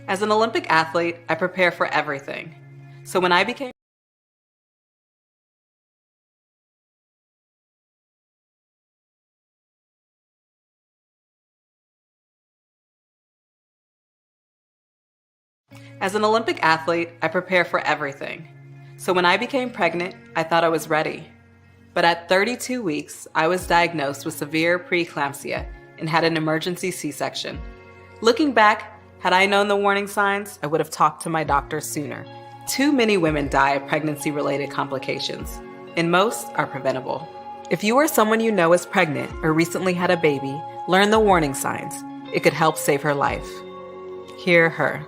As an Olympic athlete, I prepare for everything. So when I became As an Olympic athlete, I prepare for everything. So when I became pregnant, I thought I was ready. But at 32 weeks, I was diagnosed with severe preeclampsia and had an emergency C-section. Looking back, had I known the warning signs, I would have talked to my doctor sooner. Too many women die of pregnancy-related complications, and most are preventable. If you or someone you know is pregnant or recently had a baby, learn the warning signs. It could help save her life. Hear her.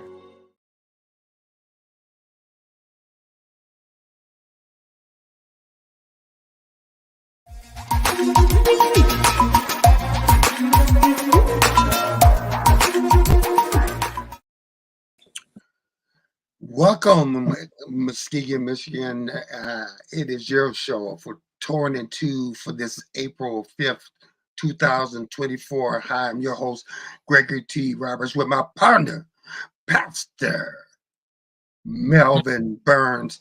Welcome, Muskegon, Michigan. It is your show for Torn in Two for this April 5th, 2024. Hi, I'm your host, Gregory T. Roberts, with my partner, Pastor Melvin Burns.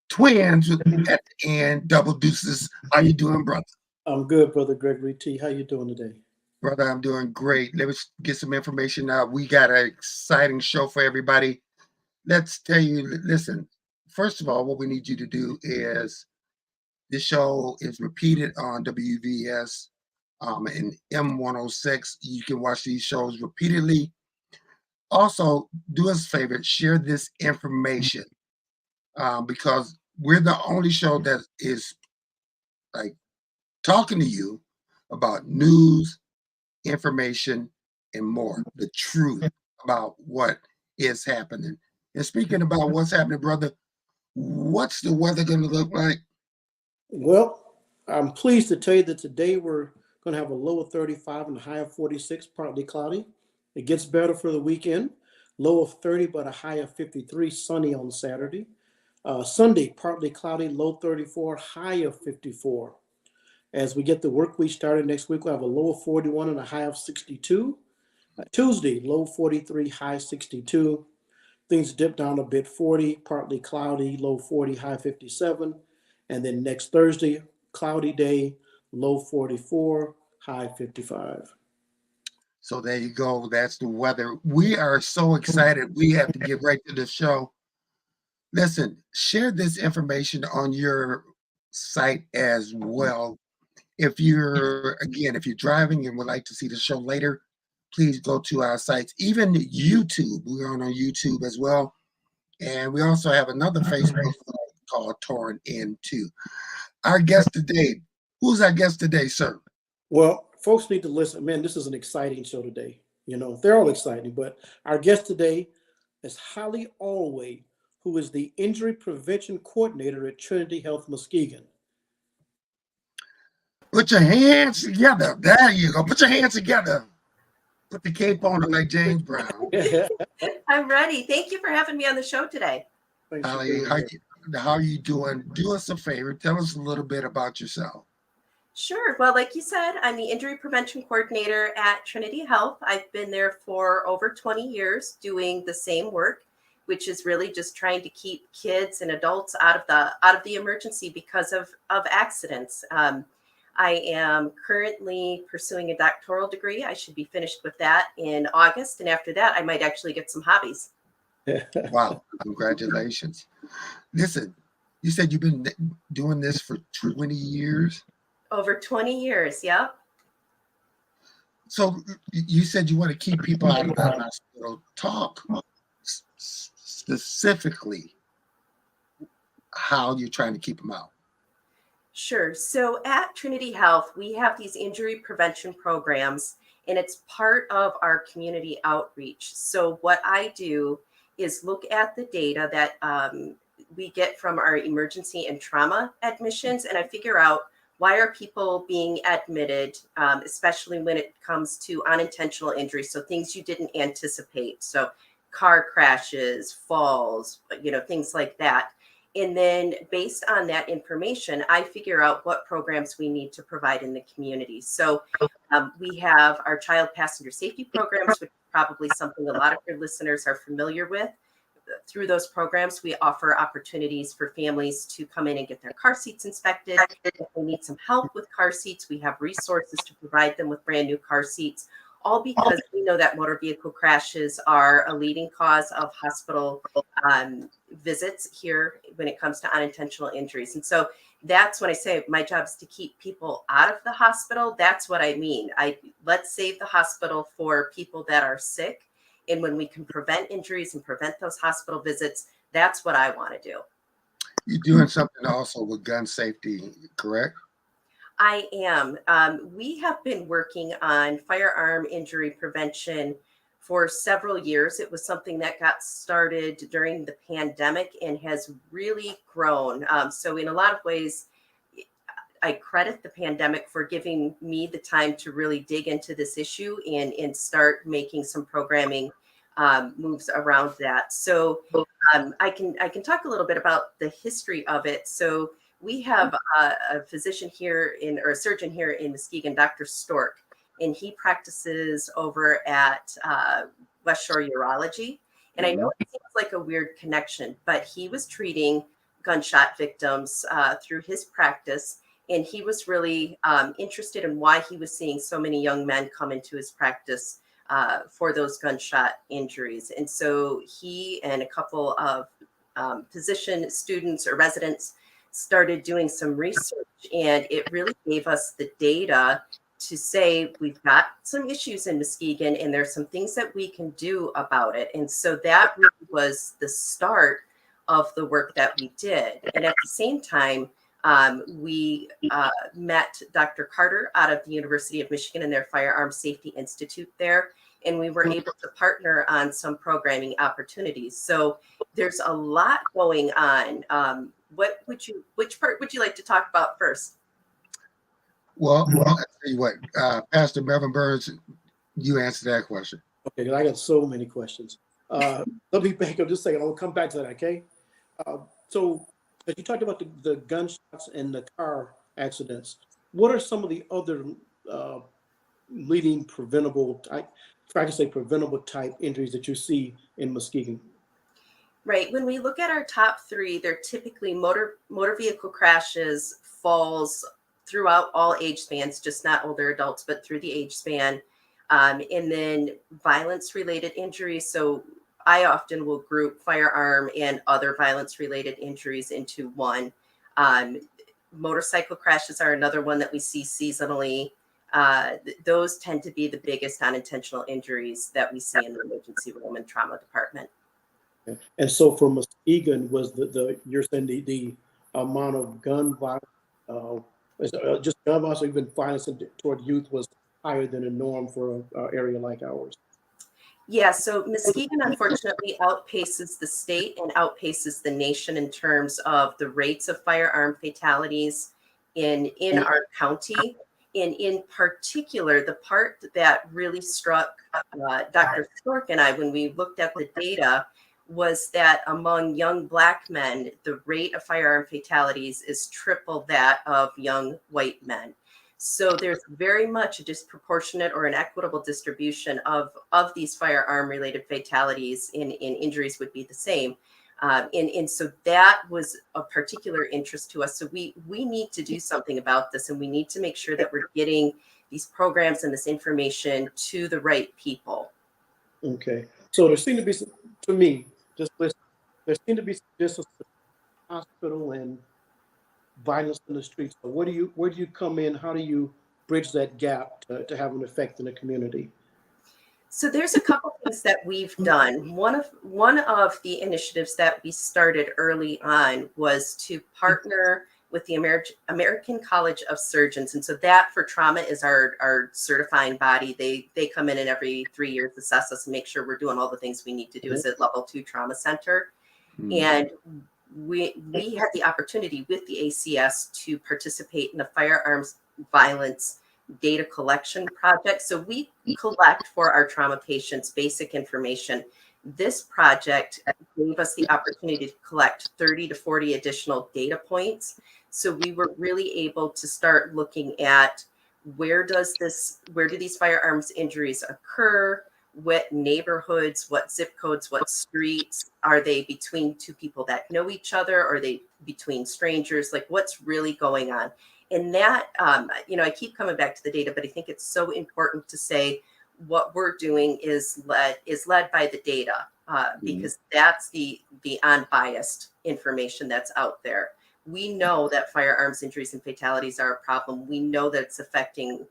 Twins at the end, double deuces. How you doing, brother? I'm good, Brother Gregory T. How you doing today? Brother, I'm doing great. Let's get some information out. We got an exciting show for everybody. Let's tell you, listen, first of all, what we need you to do is this show is repeated on WVS and M106. You can watch these shows repeatedly. Also, do us a favor, share this information because we're the only show that is like talking to you about news, information, and more, the truth about what is happening. And speaking about what's happening, brother, what's the weather going to look like? Well, I'm pleased to tell you that today we're going to have a low of 35 and a high of 46, partly cloudy. It gets better for the weekend. Low of 30, but a high of 53, sunny on Saturday. Sunday, partly cloudy, low 34, high of 54. As we get the work week started next week, we'll have a low of 41 and a high of 62. Tuesday, low 43, high 62. Things dip down a bit, 40, partly cloudy, low 40, high 57. And then next Thursday, cloudy day, low 44, high 55. So there you go. That's the weather. We are so excited. We have to get right to the show. Listen, share this information on your site as well. If you're, again, if you're driving and would like to see the show later, please go to our sites, even YouTube. We're on YouTube as well. And we also have another Facebook called Torn In2. Our guest today, who's our guest today, sir? Well, folks need to listen. Man, this is an exciting show today. You know, they're all exciting, but our guest today is Holly Alway, who is the Injury Prevention Coordinator at Trinity Health Muskegon. Put your hands together. There you go. Put your hands together. Put the cape on it like James Brown. I'm ready. Thank you for having me on the show today. Holly, how are you doing? Do us a favor. Tell us a little bit about yourself. Sure. Well, like you said, I'm the Injury Prevention Coordinator at Trinity Health. I've been there for over 20 years doing the same work, which is really just trying to keep kids and adults out of the emergency because of accidents. I am currently pursuing a doctoral degree. I should be finished with that in August. And after that, I might actually get some hobbies. Wow. Congratulations. Listen, you said you've been doing this for 20 years? Over 20 years, yep. So you said you want to keep people out of the hospital. Talk specifically how you're trying to keep them out. Sure. So at Trinity Health, we have these injury prevention programs, and it's part of our community outreach. So what I do is look at the data that we get from our emergency and trauma admissions, and I figure out why are people being admitted, especially when it comes to unintentional injury. So things you didn't anticipate. So car crashes, falls, things like that. And then based on that information, I figure out what programs we need to provide in the community. So we have our child passenger safety programs, which is probably something a lot of your listeners are familiar with. Through those programs, we offer opportunities for families to come in and get their car seats inspected. If they need some help with car seats, we have resources to provide them with brand new car seats, all because we know that motor vehicle crashes are a leading cause of hospital visits here when it comes to unintentional injuries. And so that's when I say my job is to keep people out of the hospital. That's what I mean. Let's save the hospital for people that are sick. And when we can prevent injuries and prevent those hospital visits, that's what I want to do. You're doing something also with gun safety, correct? I am. We have been working on firearm injury prevention for several years. It was something that got started during the pandemic and has really grown. So in a lot of ways, I credit the pandemic for giving me the time to really dig into this issue and start making some programming moves around that. So I can talk a little bit about the history of it. So we have a physician here or a surgeon here in Muskegon, Dr. Stork, and he practices over at West Shore Urology. And I know it seems like a weird connection, but he was treating gunshot victims through his practice. And he was really interested in why he was seeing so many young men come into his practice for those gunshot injuries. And so he and a couple of physician students or residents started doing some research, and it really gave us the data to say we've got some issues in Muskegon and there's some things that we can do about it. And so that really was the start of the work that we did. And at the same time, we met Dr. Carter out of the University of Michigan and their Firearm Safety Institute there, and we were able to partner on some programming opportunities. So there's a lot going on. Which part would you like to talk about first? Well, I'll tell you what, Pastor Melvin Burns, you answer that question. Okay, 'cause I got so many questions. Let me back up just a second. I'll come back to that, okay? So as you talked about the gunshots and the car accidents, what are some of the other leading preventable type injuries that you see in Muskegon? Right. When we look at our top three, they're typically motor vehicle crashes, falls throughout all age spans, just not older adults, but through the age span. And then violence-related injuries. So I often will group firearm and other violence-related injuries into one. Motorcycle crashes are another one that we see seasonally. Those tend to be the biggest unintentional injuries that we see in the emergency room and trauma department. And so for Muskegon, was you're saying the amount of gun violence, just gun violence or even violence toward youth was higher than a norm for an area like ours? Yeah, so Muskegon unfortunately outpaces the state and outpaces the nation in terms of the rates of firearm fatalities in our county. And in particular, the part that really struck Dr. Stork and I when we looked at the data was that among young Black men, the rate of firearm fatalities is triple that of young white men. So there's very much a disproportionate or an equitable distribution of these firearm related fatalities, in injuries would be the same. And so that was of particular interest to us. So we need to do something about this, and we need to make sure that we're getting these programs and this information to the right people. Okay. So there seemed to be, to me, just listen, there seemed to be some distance between hospital and violence in the streets. So where do you come in? How do you bridge that gap to have an effect in the community? So there's a couple things that we've done. One of the initiatives that we started early on was to partner with the American College of Surgeons. And so that for trauma is our certifying body. They come in and every 3 years assess us and make sure we're doing all the things we need to do as a level 2 trauma center. And we had the opportunity with the ACS to participate in a firearms violence data collection project. So we collect for our trauma patients basic information. This project gave us the opportunity to collect 30 to 40 additional data points. So we were really able to start looking at where do these firearms injuries occur? What neighborhoods, what zip codes, what streets? Are they between two people that know each other? Are they between strangers? Like, what's really going on? And that, I keep coming back to the data, but I think it's so important to say what we're doing is led by the data, because that's the unbiased information that's out there. We know that firearms injuries and fatalities are a problem. We know that it's affecting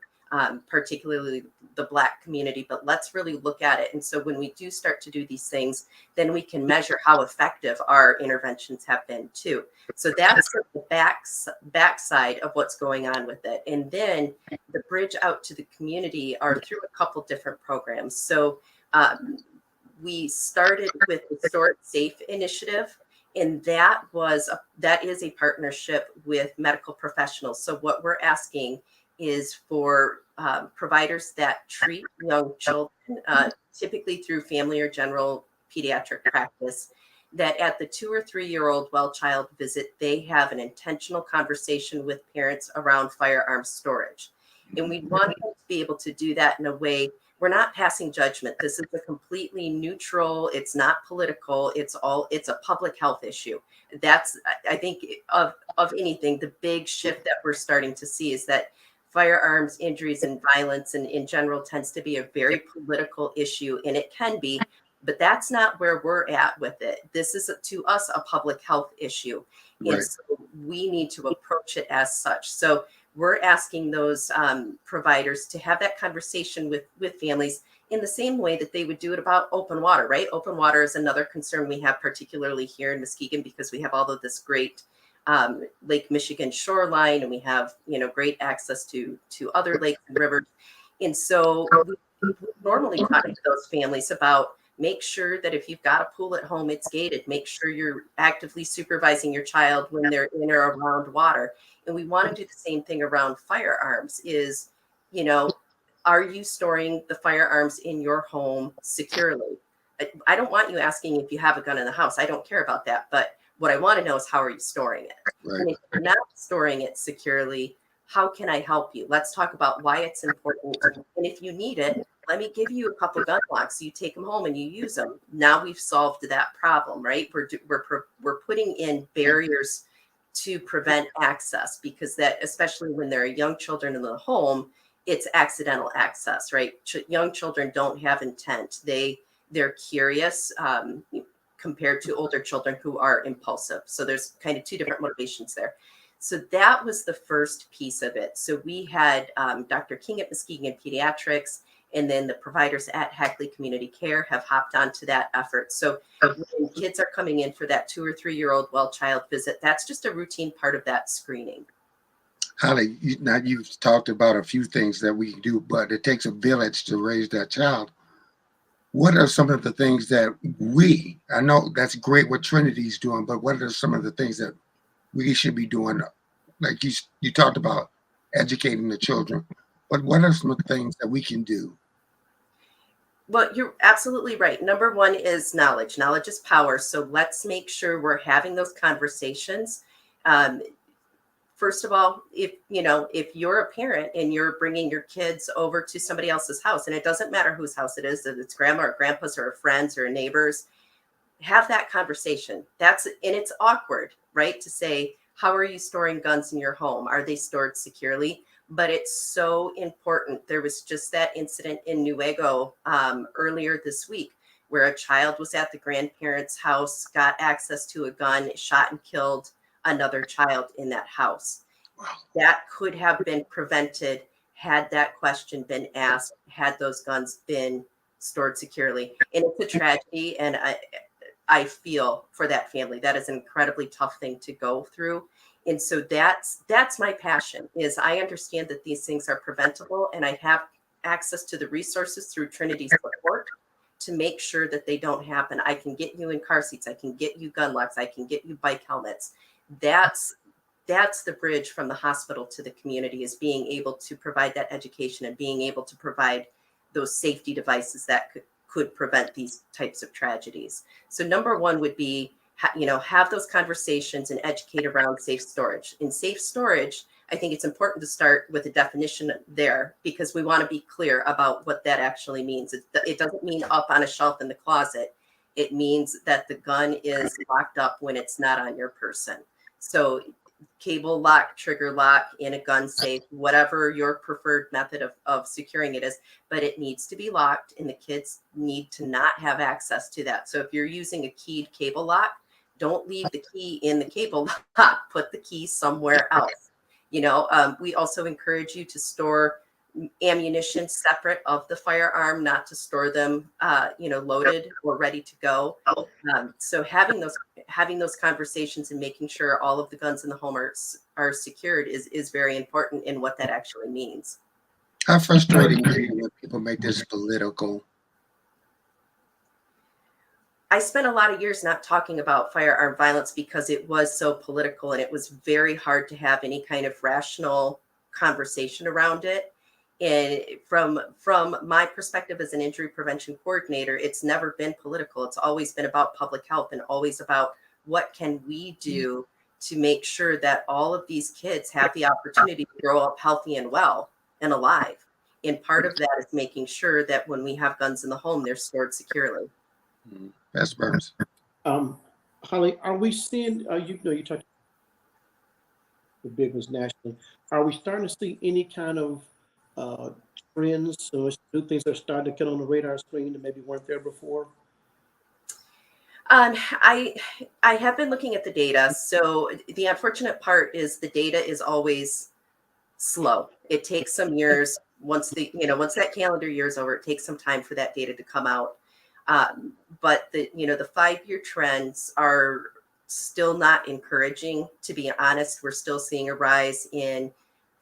particularly the Black community, but let's really look at it. And so when we do start to do these things, then we can measure how effective our interventions have been too. So that's the backside of what's going on with it. And then the bridge out to the community are through a couple different programs. So we started with the Store It Safe initiative, and that is a partnership with medical professionals. So what we're asking is for providers that treat young children, typically through family or general pediatric practice, that at the 2 or 3 year old well child visit, they have an intentional conversation with parents around firearm storage. And we want them to be able to do that in a way. We're not passing judgment. This is a completely neutral, it's not political, it's a public health issue. That's, I think, of anything, the big shift that we're starting to see is that firearms injuries and violence and in general tends to be a very political issue, and it can be, but that's not where we're at with it. This is, to us, a public health issue. Right. And so we need to approach it as such. So we're asking those providers to have that conversation with families in the same way that they would do it about open water, right? Open water is another concern we have, particularly here in Muskegon, because we have all of this great Lake Michigan shoreline, and we have, great access to other lakes and rivers. And so we normally talk to those families about, make sure that if you've got a pool at home, it's gated. Make sure you're actively supervising your child when they're in or around water. And we want to do the same thing around firearms is, are you storing the firearms in your home securely? I don't want you asking if you have a gun in the house. I don't care about that. But what I want to know is, how are you storing it? Right. And if you're not storing it securely, how can I help you? Let's talk about why it's important. And if you need it, let me give you a couple gun locks. You take them home and you use them. Now we've solved that problem, right? We're putting in barriers to prevent access, because that, especially when there are young children in the home, it's accidental access, right? Young children don't have intent. They're curious compared to older children who are impulsive. So there's kind of two different motivations there. So that was the first piece of it. So we had Dr. King at Muskegon Pediatrics, and then the providers at Hackley Community Care have hopped onto that effort. So when kids are coming in for that 2 or 3 year old well child visit, that's just a routine part of that screening. Holly, now you've talked about a few things that we can do, but it takes a village to raise that child. What are some of the things that I know that's great what Trinity's doing, but what are some of the things that we should be doing? Like you talked about educating the children, but what are some of the things that we can do? Well, you're absolutely right. Number one is knowledge. Knowledge is power. So let's make sure we're having those conversations. First of all, if you're a parent and you're bringing your kids over to somebody else's house, and it doesn't matter whose house it is, if it's grandma or grandpa's or friends or neighbors, have that conversation. And it's awkward, right? To say, how are you storing guns in your home? Are they stored securely? But it's so important. There was just that incident in Newaygo earlier this week where a child was at the grandparents' house, got access to a gun, shot and killed another child in that house. Wow. That could have been prevented had that question been asked, had those guns been stored securely. And it's a tragedy, and I feel for that family. That is an incredibly tough thing to go through. And so that's my passion, is I understand that these things are preventable, and I have access to the resources through Trinity support to make sure that they don't happen. I can get you in car seats. I can get you gun locks. I can get you bike helmets. That's that's the bridge from the hospital to the community, is being able to provide that education and being able to provide those safety devices that could prevent these types of tragedies. So number one would be, have those conversations and educate around safe storage. In safe storage, I think it's important to start with a definition there, because we want to be clear about what that actually means. It doesn't mean up on a shelf in the closet. It means that the gun is locked up when it's not on your person. So cable lock, trigger lock, in a gun safe, whatever your preferred method of securing it is, but it needs to be locked, and the kids need to not have access to that. So if you're using a keyed cable lock, don't leave the key in the cable lock, put the key somewhere else. We also encourage you to store ammunition separate of the firearm, not to store them, loaded or ready to go. So having those conversations and making sure all of the guns in the home are secured is very important in what that actually means. How frustrating is it when people make this political? I spent a lot of years not talking about firearm violence because it was so political, and it was very hard to have any kind of rational conversation around it. And from my perspective as an injury prevention coordinator, it's never been political. It's always been about public health, and always about what can we do to make sure that all of these kids have the opportunity to grow up healthy and well and alive. And part of that is making sure that when we have guns in the home, they're stored securely. That's Burns. Holly, are we seeing, you talked the big ones nationally. Are we starting to see any kind of trends or new things that are starting to get on the radar screen that maybe weren't there before? I have been looking at the data. So the unfortunate part is the data is always slow. It takes some years. Once that calendar year is over, it takes some time for that data to come out. But the 5-year trends are still not encouraging. To be honest, we're still seeing a rise in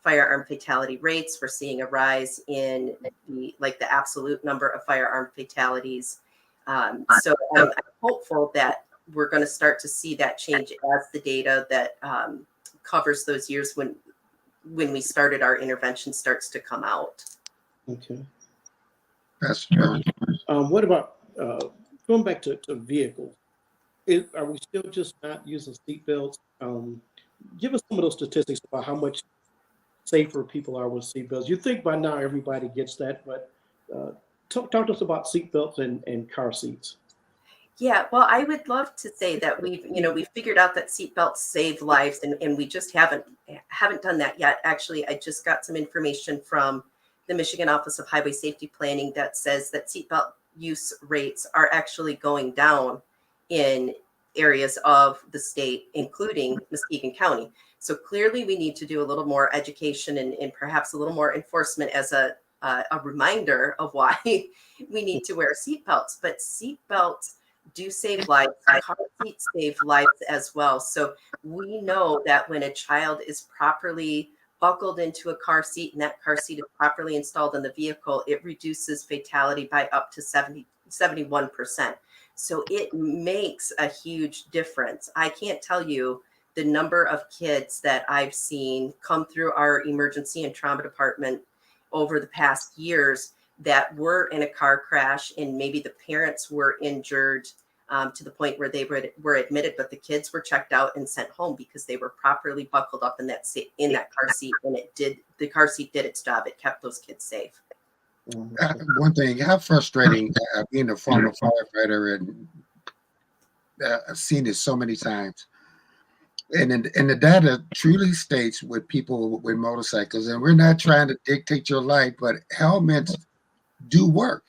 firearm fatality rates. We're seeing a rise in the absolute number of firearm fatalities. So I'm hopeful that we're going to start to see that change as the data that covers those years when we started our intervention starts to come out. Okay. That's Burns. What about going back to vehicles? Are we still just not using seatbelts? Give us some of those statistics about how much safer people are with seatbelts. You think by now everybody gets that, but talk to us about seatbelts and car seats. Yeah, well, I would love to say that we've figured out that seatbelts save lives, and we just haven't done that yet. Actually, I just got some information from the Michigan Office of Highway Safety Planning that says that seatbelt use rates are actually going down in areas of the state, including Muskegon County. So clearly we need to do a little more education and perhaps a little more enforcement as a reminder of why we need to wear seatbelts. But seatbelts do save lives. Car seats save lives as well. So we know that when a child is properly buckled into a car seat and that car seat is properly installed in the vehicle, it reduces fatality by up to 71%. So it makes a huge difference. I can't tell you the number of kids that I've seen come through our emergency and trauma department over the past years that were in a car crash, and maybe the parents were injured to the point where they were admitted, but the kids were checked out and sent home because they were properly buckled up in that car seat, and the car seat did its job. It kept those kids safe. One thing, how frustrating being a former firefighter, and I've seen it so many times. And the data truly states with people with motorcycles, and we're not trying to dictate your life, but helmets do work.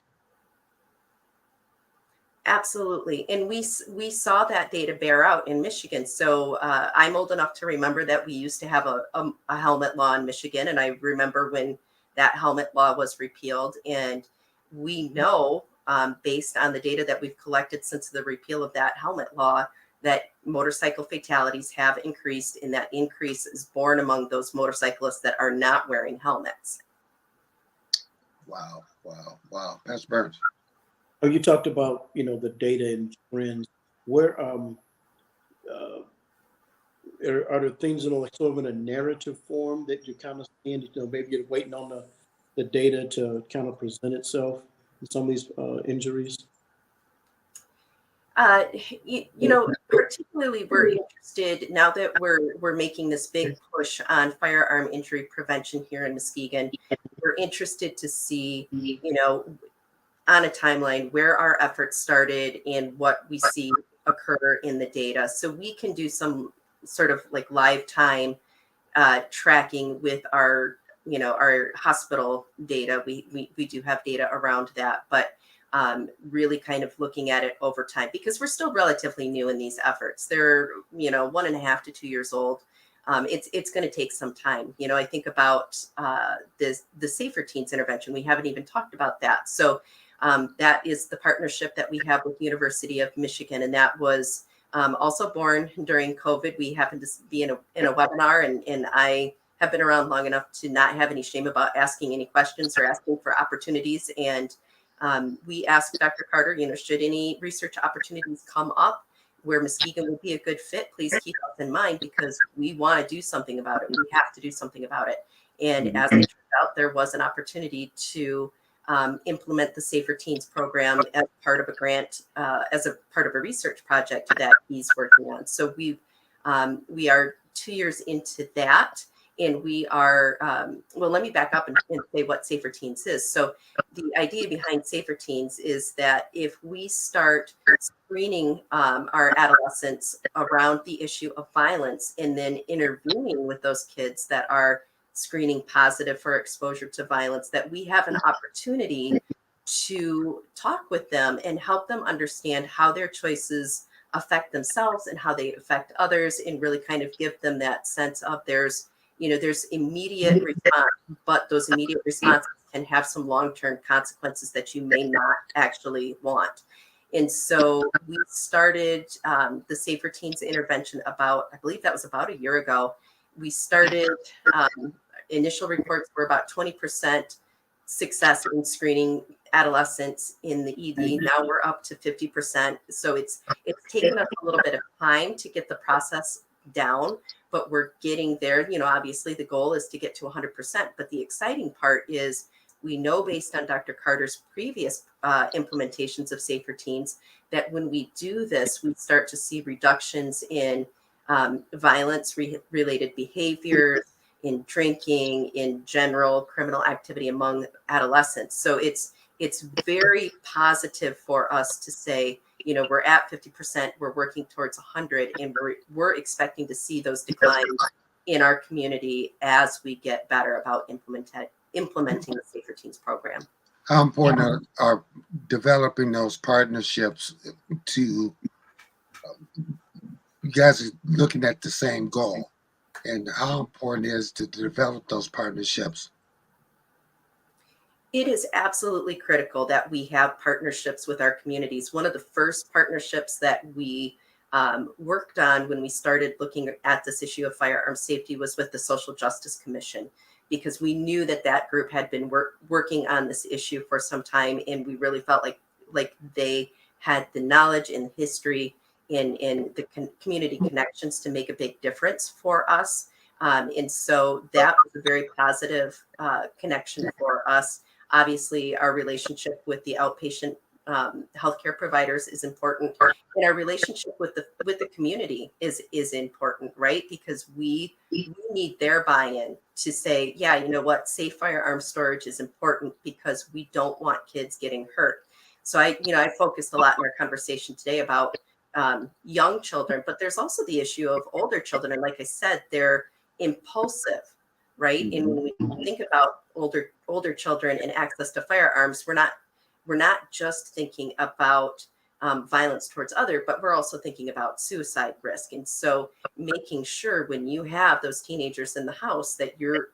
Absolutely. And we saw that data bear out in Michigan. So I'm old enough to remember that we used to have a helmet law in Michigan. And I remember when that helmet law was repealed. And we know, based on the data that we've collected since the repeal of that helmet law, that motorcycle fatalities have increased, and that increase is born among those motorcyclists that are not wearing helmets. Wow. That's Burns. Oh, you talked about, the data and trends. Where are there things, like sort of in a narrative form that you're kind of seeing, maybe you're waiting on the data to kind of present itself in some of these injuries? Particularly we're interested now that we're making this big push on firearm injury prevention here in Muskegon. We're interested to see, on a timeline where our efforts started and what we see occur in the data, so we can do some sort of like live time tracking with our hospital data. We do have data around that, but really kind of looking at it over time, because we're still relatively new in these efforts. They're 1.5 to 2 years old. It's going to take some time. I think about the Safer Teens intervention. We haven't even talked about that. So that is the partnership that we have with the University of Michigan, and that was also born during COVID. We happened to be in a webinar, and I have been around long enough to not have any shame about asking any questions or asking for opportunities. And we asked Dr. Carter, should any research opportunities come up where Muskegon would be a good fit, please keep us in mind, because we want to do something about it. We have to do something about it. And as it turned out, there was an opportunity to implement the Safer Teens program as part of a grant, as a part of a research project that he's working on. So we are 2 years into that, and we are, let me back up and say what Safer Teens is. So the idea behind Safer Teens is that if we start screening our adolescents around the issue of violence, and then intervening with those kids that are screening positive for exposure to violence, that we have an opportunity to talk with them and help them understand how their choices affect themselves and how they affect others, and really kind of give them that sense of there's immediate response, but those immediate responses can have some long-term consequences that you may not actually want. And so we started the Safer Teens intervention I believe that was about a year ago. We started, initial reports were about 20% success in screening adolescents in the ED. Now we're up to 50%. So it's taken us a little bit of time to get the process down, but we're getting there. Obviously the goal is to get to 100%. But the exciting part is we know, based on Dr. Carter's previous implementations of Safer Teens, that when we do this, we start to see reductions in violence-related behaviors, in drinking, in general criminal activity among adolescents. So it's very positive for us to say, we're at 50%, we're working towards 100, and we're expecting to see those declines in our community as we get better about implementing the Safer Teens program. How important are developing those partnerships to you guys are looking at the same goal, and how important it is to develop those partnerships? It is absolutely critical that we have partnerships with our communities. One of the first partnerships that we worked on when we started looking at this issue of firearm safety was with the Social Justice Commission, because we knew that group had been working on this issue for some time, and we really felt like they had the knowledge and history in the community connections to make a big difference for us. And so that was a very positive connection for us. Obviously, our relationship with the outpatient healthcare providers is important, and our relationship with the community is important, right? Because we need their buy-in to say, yeah, you know what, safe firearm storage is important because we don't want kids getting hurt. So I focused a lot in our conversation today about young children, but there's also the issue of older children, and like I said, they're impulsive, right? And when we think about older children and access to firearms, we're not just thinking about violence towards others, but we're also thinking about suicide risk. And so making sure when you have those teenagers in the house that you're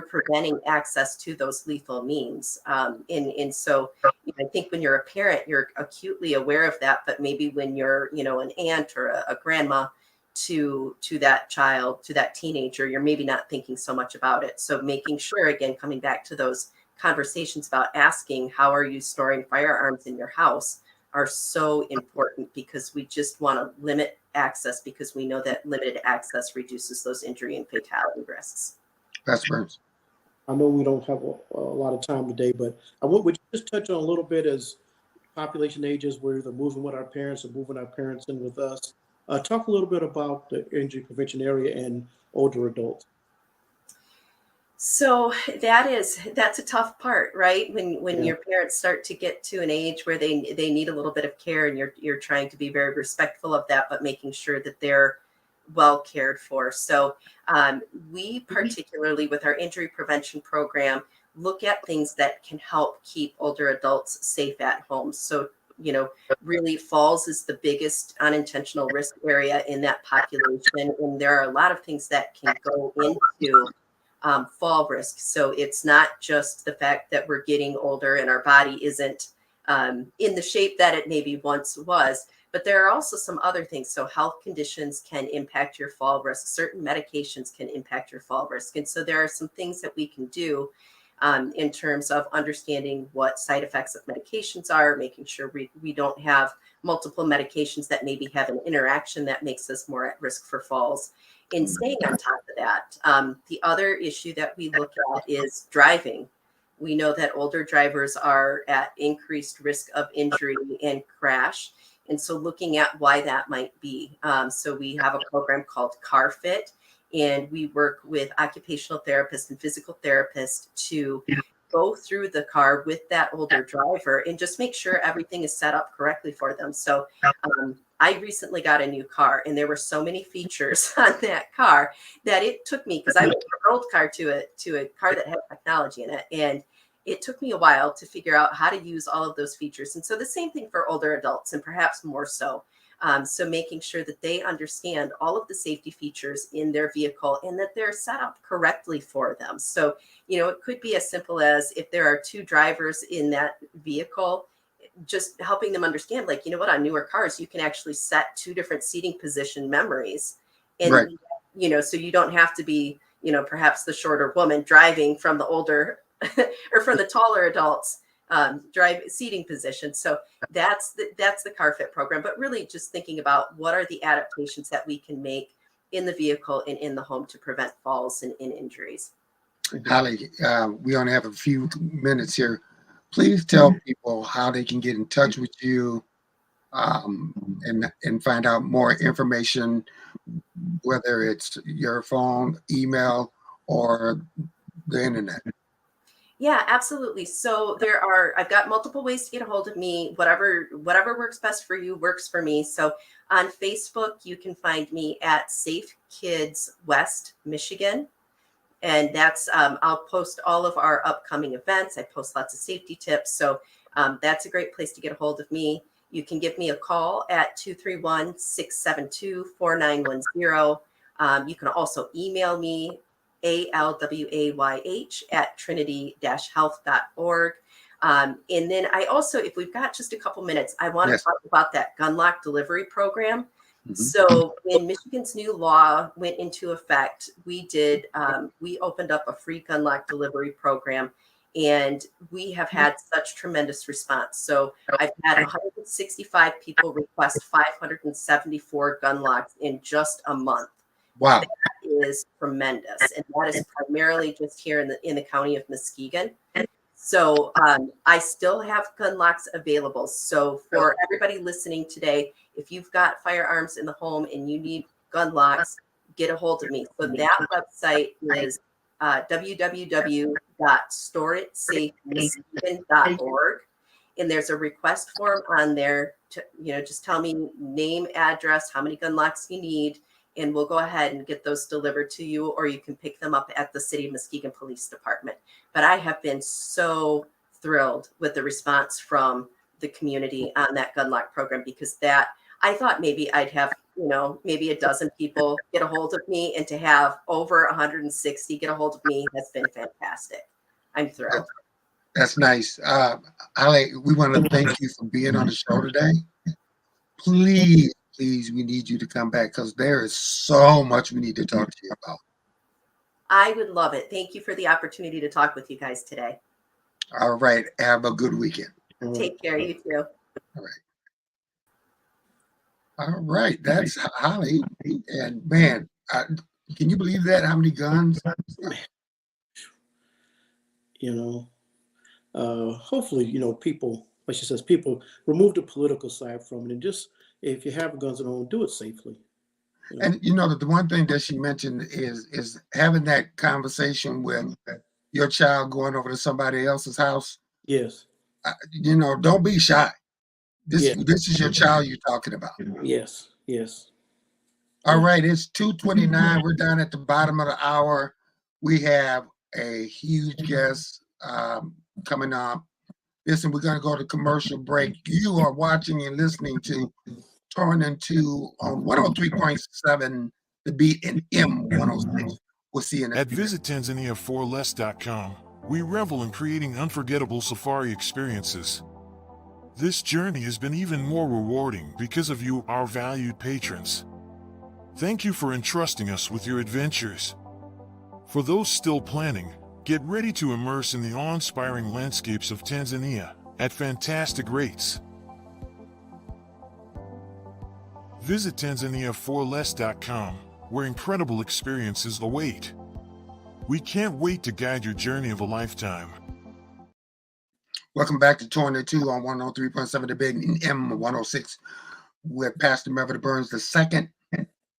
preventing access to those lethal means. And so I think when you're a parent, you're acutely aware of that, but maybe when you're, an aunt or a grandma to that child, to that teenager, you're maybe not thinking so much about it. So making sure, again, coming back to those conversations about asking, how are you storing firearms in your house? are so important because we just want to limit access because we know that limited access reduces those injury and fatality risks. Pastor Burns. I know we don't have a lot of time today, but would you just touch on a little bit as population ages, we're either moving with our parents or moving our parents in with us. Talk a little bit about the injury prevention area and older adults. So that's a tough part, right? When your parents start to get to an age where they need a little bit of care, and you're trying to be very respectful of that, but making sure that they're well cared for. So we particularly with our injury prevention program look at things that can help keep older adults safe at home. So really falls is the biggest unintentional risk area in that population, and there are a lot of things that can go into fall risk. So it's not just the fact that we're getting older and our body isn't in the shape that it maybe once was, but there are also some other things. So health conditions can impact your fall risk. Certain medications can impact your fall risk. And so there are some things that we can do in terms of understanding what side effects of medications are, making sure we don't have multiple medications that maybe have an interaction that makes us more at risk for falls. In staying on top of that, the other issue that we look at is driving. We know that older drivers are at increased risk of injury and crash. And so looking at why that might be. So we have a program called CarFit, and we work with occupational therapists and physical therapists to go through the car with that older driver and just make sure everything is set up correctly for them. So I recently got a new car, and there were so many features on that car that it took me, because I went from an old car to a car that had technology in it. And it took me a while to figure out how to use all of those features. And so the same thing for older adults, and perhaps more so. So making sure that they understand all of the safety features in their vehicle and that they're set up correctly for them. So, it could be as simple as if there are two drivers in that vehicle, just helping them understand, like, on newer cars, you can actually set two different seating position memories. And, right. So you don't have to be, perhaps the shorter woman driving from the older or from the taller adults drive seating position. So that's the CarFit program, but really just thinking about what are the adaptations that we can make in the vehicle and in the home to prevent falls and injuries. Holly, we only have a few minutes here. Please tell people how they can get in touch with you and find out more information, whether it's your phone, email, or the internet. Yeah, absolutely. So I've got multiple ways to get a hold of me. Whatever works best for you works for me. So on Facebook, you can find me at Safe Kids West Michigan. And that's, I'll post all of our upcoming events. I post lots of safety tips. So that's a great place to get a hold of me. You can give me a call at 231-672-4910. You can also email me, alwayh@trinity-health.org. And then I also, if we've got just a couple minutes, I want to talk about that gun lock delivery program. Mm-hmm. So when Michigan's new law went into effect, we opened up a free gun lock delivery program, and we have had such tremendous response. So I've had 165 people request 574 gun locks in just a month. Wow. That is tremendous. And that is primarily just here in the county of Muskegon. So I still have gun locks available. So for everybody listening today, if you've got firearms in the home and you need gun locks, get a hold of me. So that website is www.storeitsafemuskegon.org. And there's a request form on there to, just tell me name, address, how many gun locks you need, and we'll go ahead and get those delivered to you, or you can pick them up at the City of Muskegon Police Department. But I have been so thrilled with the response from the community on that gun lock program, because I thought maybe I'd have, maybe a dozen people get a hold of me, and to have over 160 get a hold of me has been fantastic. I'm thrilled. That's nice. Ali, we want to thank you for being on the show today. Please, we need you to come back, because there is so much we need to talk to you about. I would love it. Thank you for the opportunity to talk with you guys today. All right. Have a good weekend. Take care. You too. All right. All right, that's Holly. And man, can you believe that? How many guns? You hopefully, people, like she says, people remove the political side from it, and just if you have guns at home, do it safely. And the one thing that she mentioned is having that conversation with your child going over to somebody else's house. Yes. Don't be shy. This Yes. this is your child you're talking about. Yes. Yes. All right, it's 2:29. We're down at the bottom of the hour. We have a huge guest coming up. Listen, we're going to go to commercial break. You are watching and listening to Torn Into on 103.7 The Beat and M106. We'll see you in a At visittanzania4less.com, we revel in creating unforgettable safari experiences. This journey has been even more rewarding because of you, our valued patrons. Thank you for entrusting us with your adventures. For those still planning, get ready to immerse in the awe-inspiring landscapes of Tanzania at fantastic rates. Visit tanzania4less.com, where incredible experiences await. We can't wait to guide your journey of a lifetime. Welcome back to Torn Into on 103.7 The Big and M106 with Pastor Melvin Burns II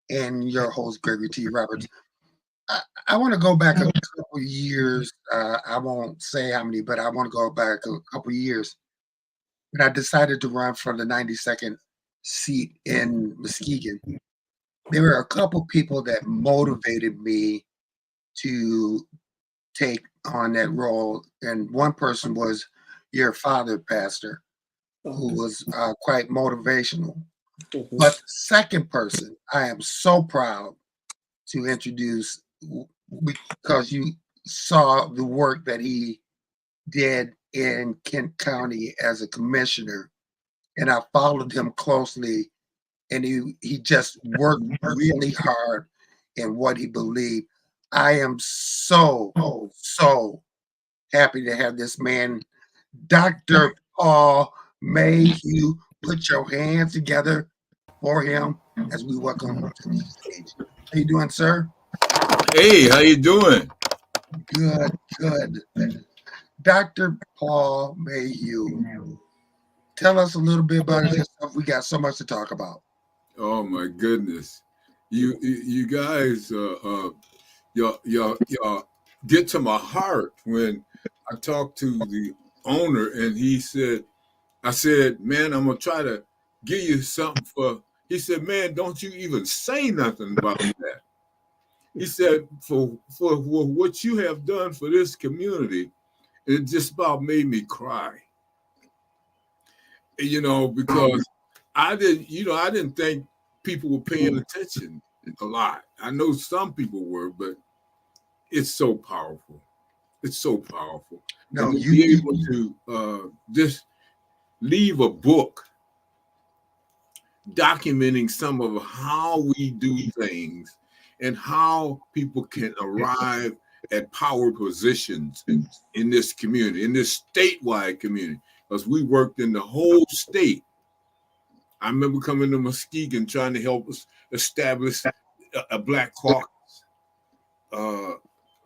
and your host, Gregory T. Roberts. I want to go back a couple of years. I won't say how many, but I want to go back a couple of years. When I decided to run for the 92nd seat in Muskegon, there were a couple people that motivated me to take on that role. And one person was your father, Pastor, who was quite motivational. Mm-hmm. But the second person, I am so proud to introduce, because you saw the work that he did in Kent County as a commissioner, and I followed him closely, and he just worked really hard in what he believed. I am so happy to have this man, Dr. Paul Mayhue. Put your hands together for him as we welcome him to the stage. How you doing, sir? Hey, how you doing? Good. Dr. Paul Mayhue, tell us a little bit about yourself. We got so much to talk about. Oh my goodness, you guys, y'all get to my heart when I talked to the owner and I said, man, I'm gonna try to give you something for. He said, man, don't you even say nothing about that. He said, for what you have done for this community, it just about made me cry. Because I didn't think people were paying attention a lot. I know some people were, but it's so powerful. It's so powerful. No, and to be able to just leave a book documenting some of how we do things and how people can arrive at power positions in this community, in this statewide community, because we worked in the whole state. I remember coming to Muskegon trying to help us establish a Black caucus.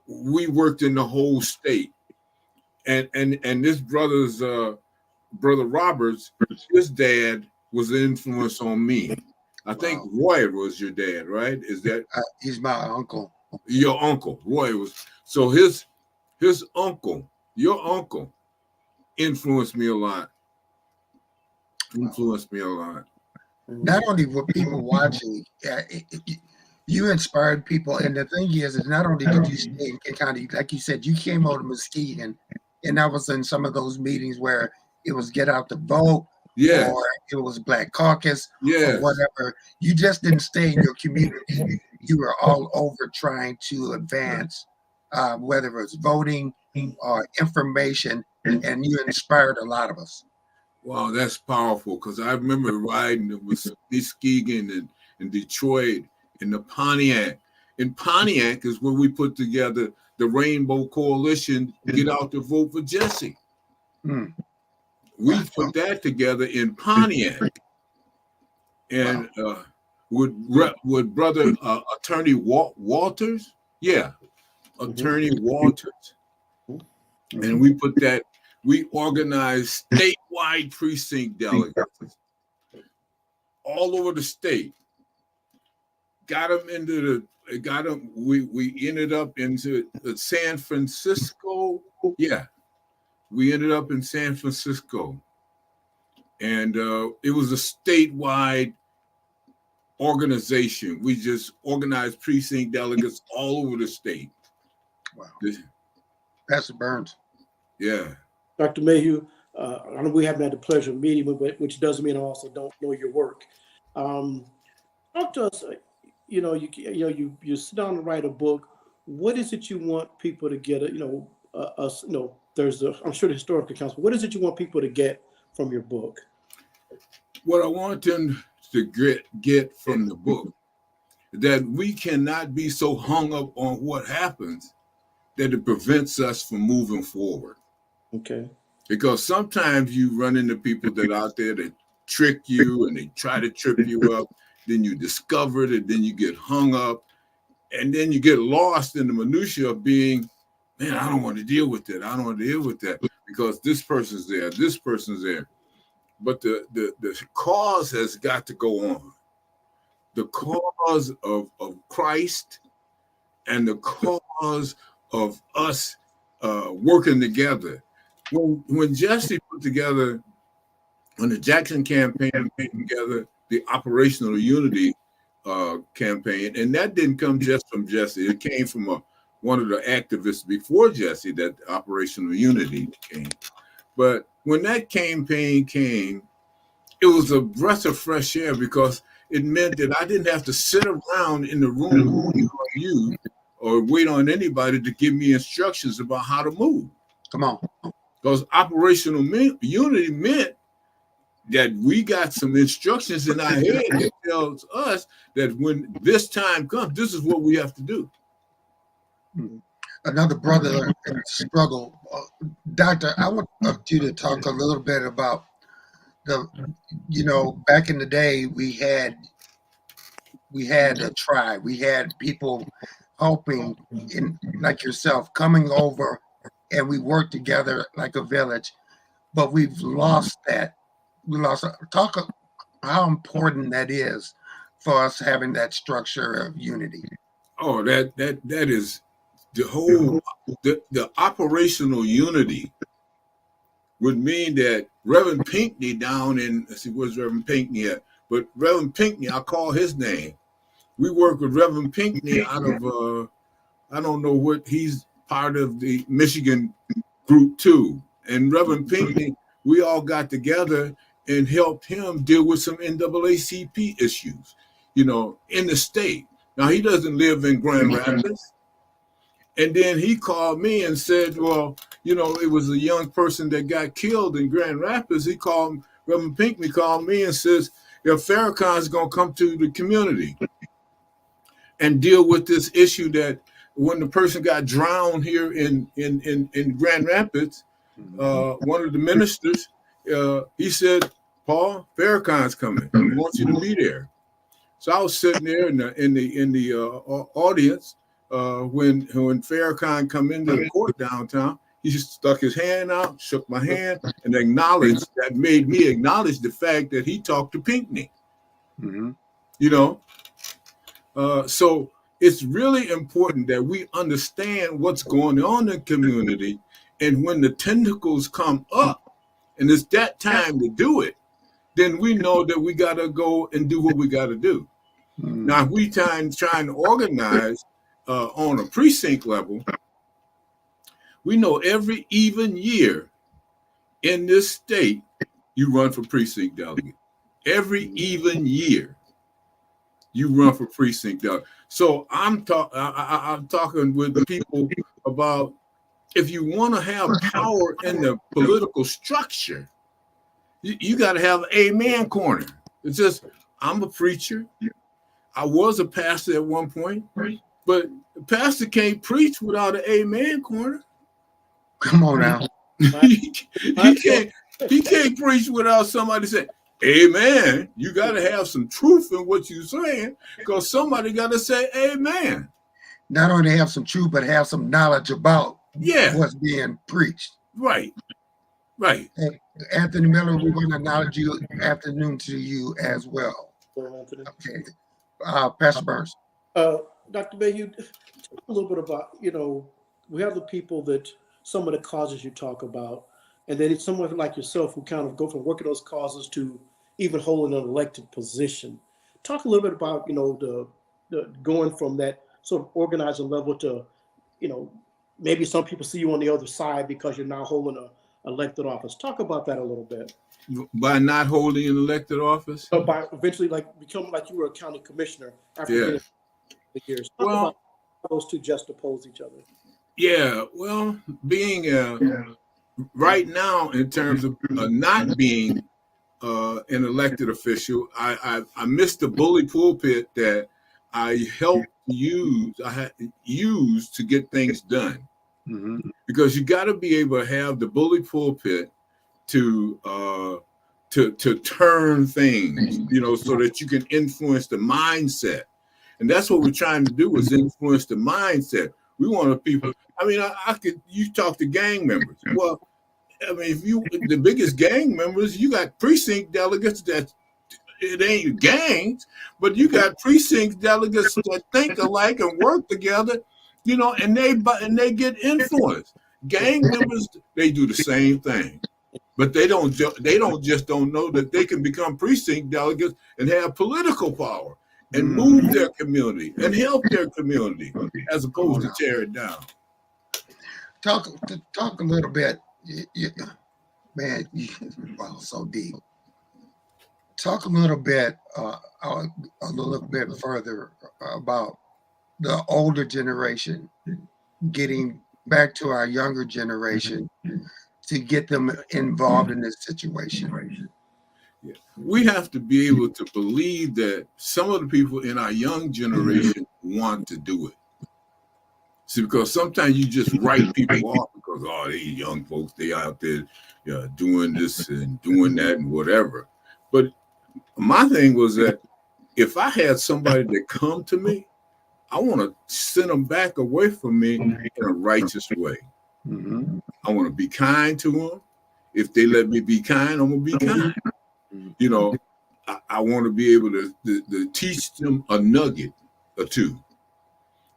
We worked in the whole state, and this brother Roberts, his dad was an influence on me. I think Roy was your dad, right? Is that? He's my uncle. Your uncle, Roy was. So his uncle, your uncle, influenced me a lot. Not only were people watching, you inspired people. And the thing is not only did you stay in Kent County, like you said, you came over to Muskegon, and I was in some of those meetings where it was get out the vote, or it was Black caucus, or whatever. You just didn't stay in your community. You were all over trying to advance, whether it was voting or information, and you inspired a lot of us. Wow, that's powerful, because I remember riding with Muskegon and Detroit and the Pontiac. In Pontiac is where we put together the Rainbow Coalition, get out to vote for Jesse. We put that together in Pontiac. and with brother attorney Walters, yeah, attorney Walters, and we organized statewide precinct delegates all over the state. Got them we ended up into San Francisco. Yeah, we ended up in San Francisco, and it was a statewide organization. We just organized precinct delegates all over the state. Wow. Pastor Burns. Yeah. Dr. Mayhue, I know we haven't had the pleasure of meeting, which doesn't mean I also don't know your work. Talk to us. You sit down and write a book. What is it you want people to get? There's I'm sure the historical council. What is it you want people to get from your book? What I want them to get from the book, that we cannot be so hung up on what happens that it prevents us from moving forward. Okay. Because sometimes you run into people that are out there that trick you and they try to trip you up. Then you discover it, and then you get hung up, and then you get lost in the minutia of being, man, I don't want to deal with it. I don't want to deal with that because this person's there, this person's there. But the cause has got to go on. The cause of Christ and the cause of us working together. When Jesse put together, when the Jackson campaign put together the Operational Unity campaign, and that didn't come just from Jesse. It came from one of the activists before Jesse that Operational Unity came. But when that campaign came, it was a breath of fresh air because it meant that I didn't have to sit around in the room waiting on you or wait on anybody to give me instructions about how to move. Come on. Because Operational Unity meant that we got some instructions in our head that tells us that when this time comes, this is what we have to do. Another brother in struggle. Doctor, I want you to talk a little bit about back in the day, we had a tribe. We had people helping, like yourself, coming over, and we worked together like a village. But we've lost that. Talk how important that is for us having that structure of unity. Oh, that is the whole the operational unity would mean that Reverend Pinckney down in, let's see, where's Reverend Pinckney at? But Reverend Pinckney, I'll call his name. We work with Reverend Pinckney out of I don't know what, he's part of the Michigan group too. And Reverend Pinckney, we all got together and helped him deal with some NAACP issues, in the state. Now, he doesn't live in Grand Rapids. And then he called me and said, well, it was a young person that got killed in Grand Rapids. Reverend Pinckney called me and says, Farrakhan's going to come to the community and deal with this issue that when the person got drowned here in Grand Rapids, one of the ministers, he said, Paul, Farrakhan's coming. He wants you to be there. So I was sitting there in the audience when Farrakhan come into the court downtown. He just stuck his hand out, shook my hand, and acknowledged. That made me acknowledge the fact that he talked to Pinckney. Mm-hmm. So it's really important that we understand what's going on in the community, and when the tentacles come up, and it's that time to do it, then we know that we got to go and do what we got to do. Mm. Now, if we trying to organize on a precinct level, we know every even year in this state, you run for precinct delegate. Every even year, you run for precinct delegate. So I'm talking with the people about, if you want to have power in the political structure, you got to have an amen corner. It's just, I'm a preacher. I was a pastor at one point, but the pastor can't preach without an amen corner. Come on now. he can't preach without somebody saying, Amen. You got to have some truth in what you're saying, because somebody got to say amen. Not only have some truth, but have some knowledge about what's being preached. Right. Right. Hey, Anthony Miller, we want to acknowledge you. Afternoon to you as well. Okay. Pastor Burns. Dr. Mayhue, talk a little bit about, we have the people that some of the causes you talk about, and then it's someone like yourself who kind of go from working those causes to even holding an elected position. Talk a little bit about, the going from that sort of organizer level to, maybe some people see you on the other side because you're now holding a elected office. Talk about that a little bit. By not holding an elected office? So by eventually becoming like you were a county commissioner after getting the years. Talk about how those two juxtapose each other. Yeah, well, being right now in terms of not being an elected official, I missed the bully pulpit that I helped use to get things done. Mm-hmm. Because you got to be able to have the bully pulpit to turn things, so that you can influence the mindset. And that's what we're trying to do, is influence the mindset. We want the people. I mean, you talk to gang members. Well, I mean, the biggest gang members, you got precinct delegates that it ain't gangs, but you got precinct delegates that think alike and work together, and they get influenced. Gang members, they do the same thing, but they don't just don't know that they can become precinct delegates and have political power and move their community and help their community as opposed to tear it down. Talk a little bit, man. Wow, so deep. Talk a little bit further about the older generation getting back to our younger generation to get them involved in this situation. Yeah. We have to be able to believe that some of the people in our young generation want to do it. See, because sometimes you just write people off because, these young folks, they out there doing this and doing that and whatever. But my thing was that if I had somebody that come to me, I want to send them back away from me in a righteous way. Mm-hmm. I want to be kind to them. If they let me be kind, I'm going to be kind. I want to be able to teach them a nugget or two.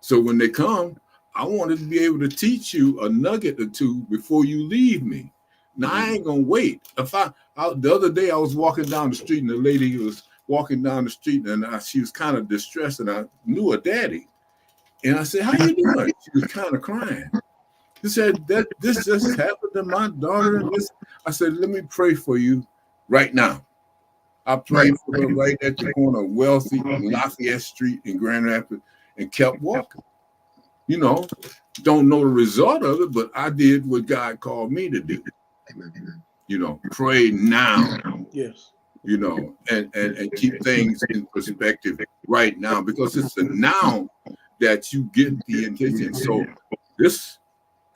So when they come, I want to be able to teach you a nugget or two before you leave me. Now, I ain't going to wait. The other day I was walking down the street and the lady was walking down the street and she was kind of distressed and I knew her daddy. And I said, "How you doing?" She was kind of crying. She said, this just happened to my daughter. And this. I said, "Let me pray for you right now." I prayed for her right at the corner of Wealthy and Lafayette Street in Grand Rapids and kept walking. Don't know the result of it, but I did what God called me to do. Pray now. Yes. And keep things in perspective right now, because it's the now that you get the intention. So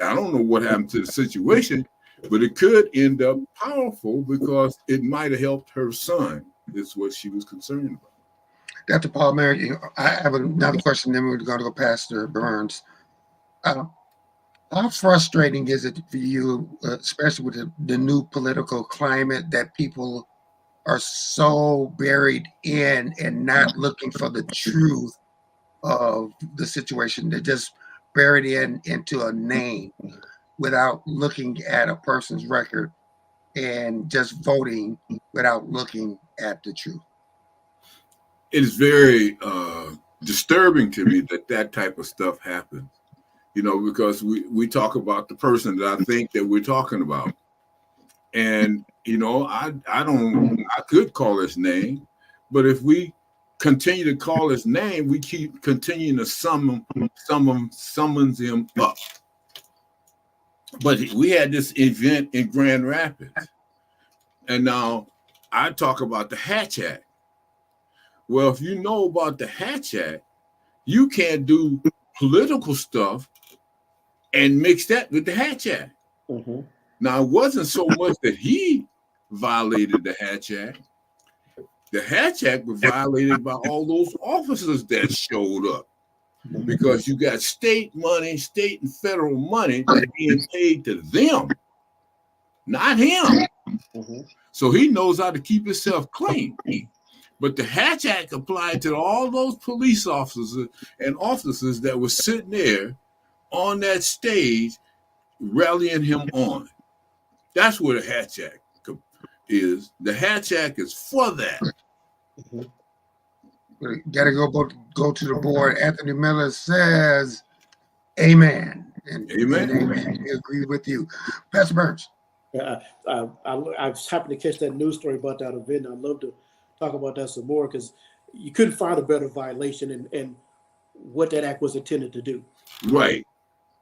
I don't know what happened to the situation, but it could end up powerful because it might have helped her son. Is what she was concerned about. Dr. Paul Mary, I have another question, then we're going to go Pastor Burns. How frustrating is it for you, especially with the new political climate, that people are so buried in and not looking for the truth of the situation? They're just buried into a name without looking at a person's record and just voting without looking at the truth. It is very disturbing to me that type of stuff happens, because we talk about the person that I think that we're talking about. And, I could call his name, but if we continue to call his name, we keep continuing to summons him up. But we had this event in Grand Rapids, and now I talk about the Hatch Act. Well, if you know about the Hatch Act, you can't do political stuff and mix that with the Hatch Act. Mm-hmm. Now, it wasn't so much that he violated the Hatch Act. the Hatch Act was violated by all those officers that showed up, because you got state money, state and federal money that's being paid to them, not him. So he knows how to keep himself clean. But the Hatch Act applied to all those police officers and officers that were sitting there on that stage rallying him on. That's what the Hatch Act is. The Hatch Act is for that. We gotta go to the board. Anthony Miller says, "Amen." And Amen. Amen. We agree with you, Pastor Burns. I was happy to catch that news story about that event. I'd love to talk about that some more, because you couldn't find a better violation and what that act was intended to do. Right.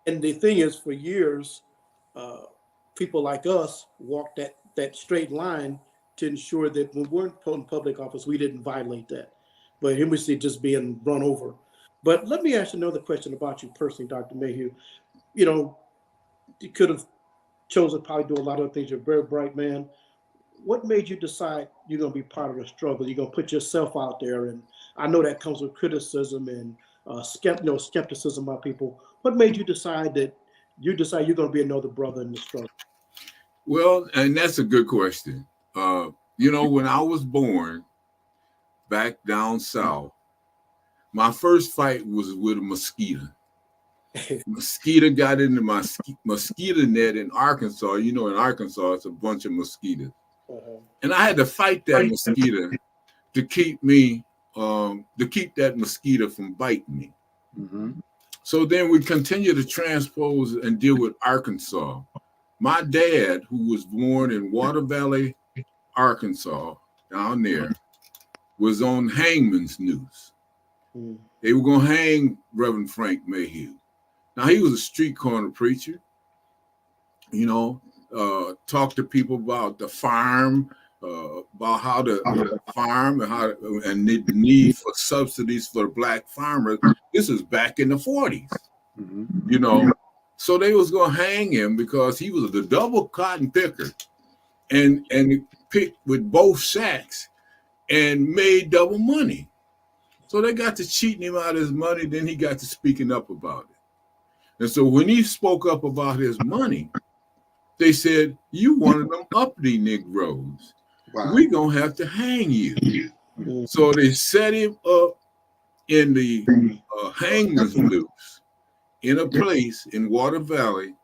And the thing is, for years, people like us walked that straight line to ensure that when we're in public office, we didn't violate that. But here we see just being run over. But let me ask you another question about you personally, Dr. Mayhue. You know, you could have chosen probably do a lot of things. You're a very bright man. What made you decide you're going to be part of the struggle? You're going to put yourself out there. And I know that comes with criticism and skepticism by people. What made you decide you're going to be another brother in the struggle? Well, and that's a good question. When I was born back down south, my first fight was with a mosquito. Mosquito got into my mosquito net in Arkansas. You know, in Arkansas, it's a bunch of mosquitoes. And I had to fight that mosquito to keep that mosquito from biting me. So then we continue to transpose and deal with Arkansas. My dad, who was born in Water Valley, Arkansas, down there, was on Hangman's News. They were going to hang Reverend Frank Mayhue. Now, he was a street corner preacher, talked to people about the farm, about how to farm and the need for subsidies for black farmers. This is back in the 40s, So they was going to hang him because he was the double cotton picker and picked with both sacks and made double money. So they got to cheating him out of his money. Then he got to speaking up about it. And so when he spoke up about his money, they said, "You one of them uppity Negroes. Wow. We're going to have to hang you." So they set him up in the hangman's noose in a place in Water Valley.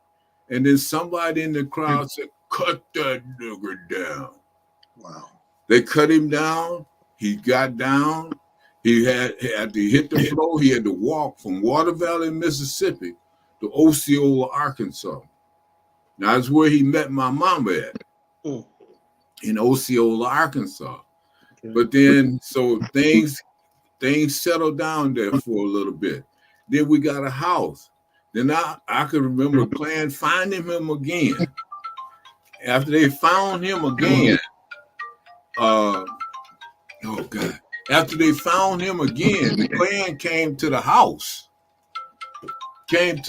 And then somebody in the crowd said, "Cut that nigger down." Wow. They cut him down. He got down. He had to hit the floor. He had to walk from Water Valley, Mississippi to Osceola, Arkansas. Now, that's where he met my mama at, in Osceola, Arkansas. Okay. But then, so things settled down there for a little bit. Then we got a house. Then I could remember finding him again. After they found him again, after they found him again, the Klan came to the house. And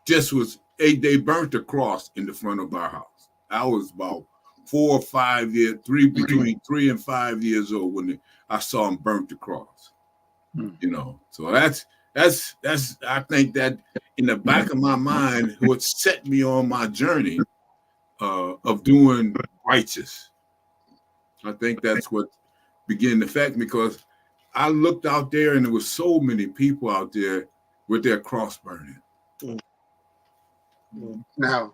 just was they burnt the cross in the front of our house. I was about 4 or 5 years, between 3 and 5 years old when I saw him burnt the cross. So that's I think that in the back of my mind, what set me on my journey of doing righteous. I think that's what began to affect me, because I looked out there and there was so many people out there with their cross burning. Now,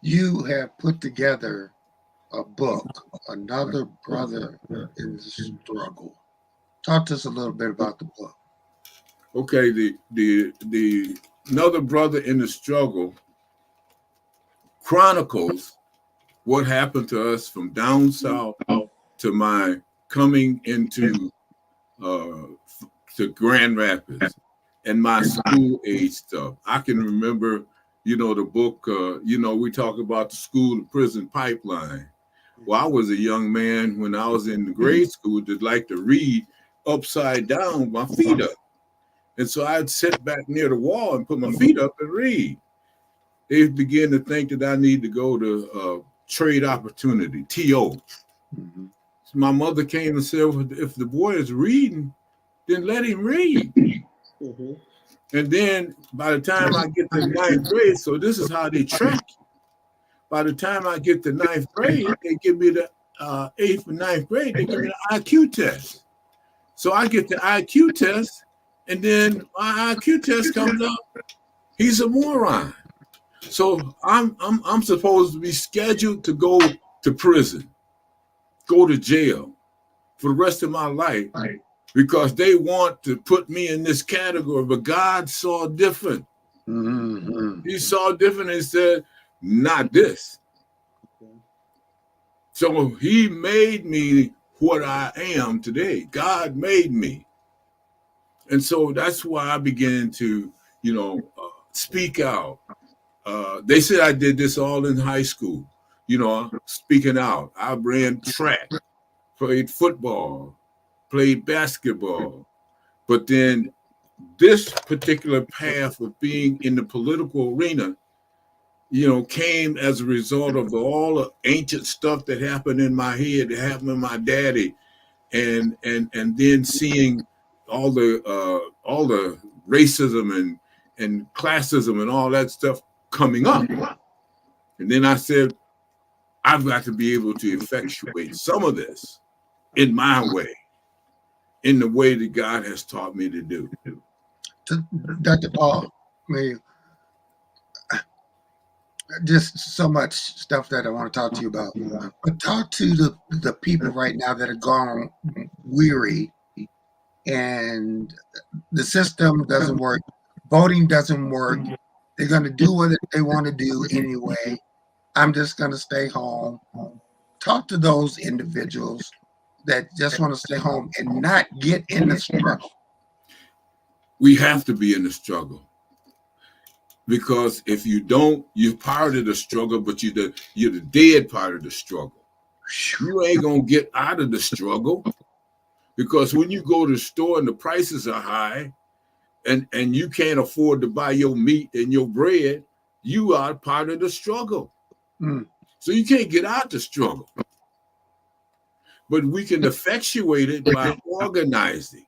you have put together a book, Another Brother in the Struggle. Talk to us a little bit about the book. Okay, the Another Brother in the Struggle chronicles what happened to us from down south to my coming into to Grand Rapids and my school age stuff. I can remember, the book, we talk about the school to prison pipeline. Well, I was a young man when I was in the grade school that liked to read upside down with my feet up. And so I'd sit back near the wall and put my feet up and read. they begin to think that I need to go to trade opportunity, TO. Mhm. So my mother came and said, well, if the boy is reading, then let him read. Mm-hmm. And then by the time I get to ninth grade, so this is how they track you. By the time I get to ninth grade, they give me the eighth and ninth grade, they give me the IQ test. So I get the IQ test, and then my IQ test comes up. He's a moron. So I'm supposed to be scheduled to go to prison, go to jail for the rest of my life because they want to put me in this category. But God saw different. Mhm. He saw different and said, not this. So he made me what I am today. God made me. And so that's why I began to, speak out. They said I did this all in high school, speaking out. I ran track, played football, played basketball. But then this particular path of being in the political arena, came as a result of all the ancient stuff that happened in my head, that happened with my daddy, and then seeing all the racism and classism and all that stuff coming up. And then I said, I've got to be able to effectuate some of this in my way, in the way that God has taught me to do. Dr. Paul, Mayhue, just so much stuff that I want to talk to you about. But talk to the people right now that are gone weary and the system doesn't work, voting doesn't work. They're going to do what they want to do anyway. I'm just going to stay home. Talk to those individuals that just want to stay home and not get in the struggle. We have to be in the struggle. Because if you don't, you're part of the struggle, but you're the dead part of the struggle. You ain't gonna get out of the struggle, because when you go to the store and the prices are high, and you can't afford to buy your meat and your bread, you are part of the struggle. So you can't get out the struggle. But we can effectuate it by organizing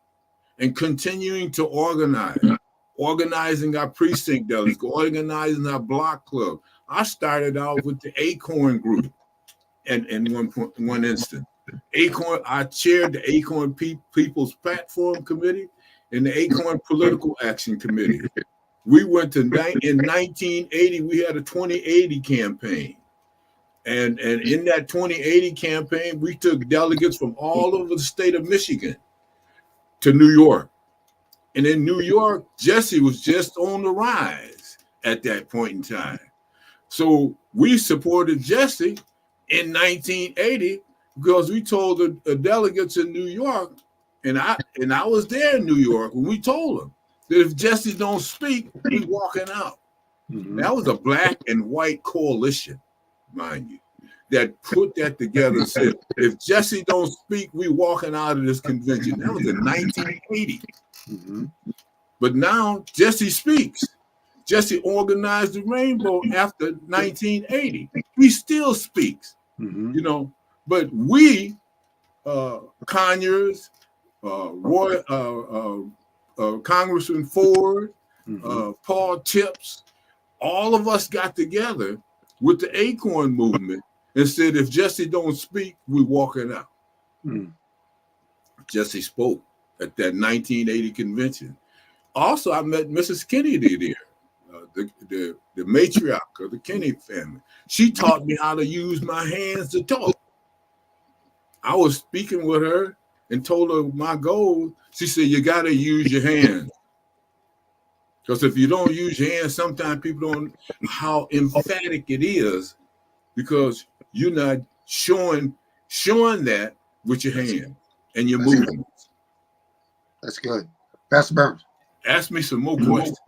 and continuing to organize. Organizing our precinct delegates, organizing our block club. I started out with the Acorn group, and in one instant, Acorn. I chaired the Acorn People's Platform Committee and the Acorn Political Action Committee. We went to in 1980. We had a 2080 campaign, and in that 2080 campaign, we took delegates from all over the state of Michigan to New York. And in New York, Jesse was just on the rise at that point in time. So we supported Jesse in 1980 because we told the delegates in New York, and I was there in New York when we told them that if Jesse don't speak, we walking out. That was a black and white coalition, mind you, that put that together and said, if Jesse don't speak, we walking out of this convention. That was in 1980. But now Jesse speaks. Jesse organized the Rainbow after 1980. He still speaks, But we, Conyers, Congressman Ford, Paul Tips, all of us got together with the Acorn movement and said, if Jesse don't speak, we walking out. Jesse spoke at that 1980 convention. Also, I met Mrs. Kennedy there, the matriarch of the Kennedy family. She taught me how to use my hands to talk. I was speaking with her and told her my goal. She said, you got to use your hands. Because if you don't use your hands, sometimes people don't know how emphatic it is, because you're not showing that with your hand and your movements. That's good. Pastor Burns. Ask me some more questions.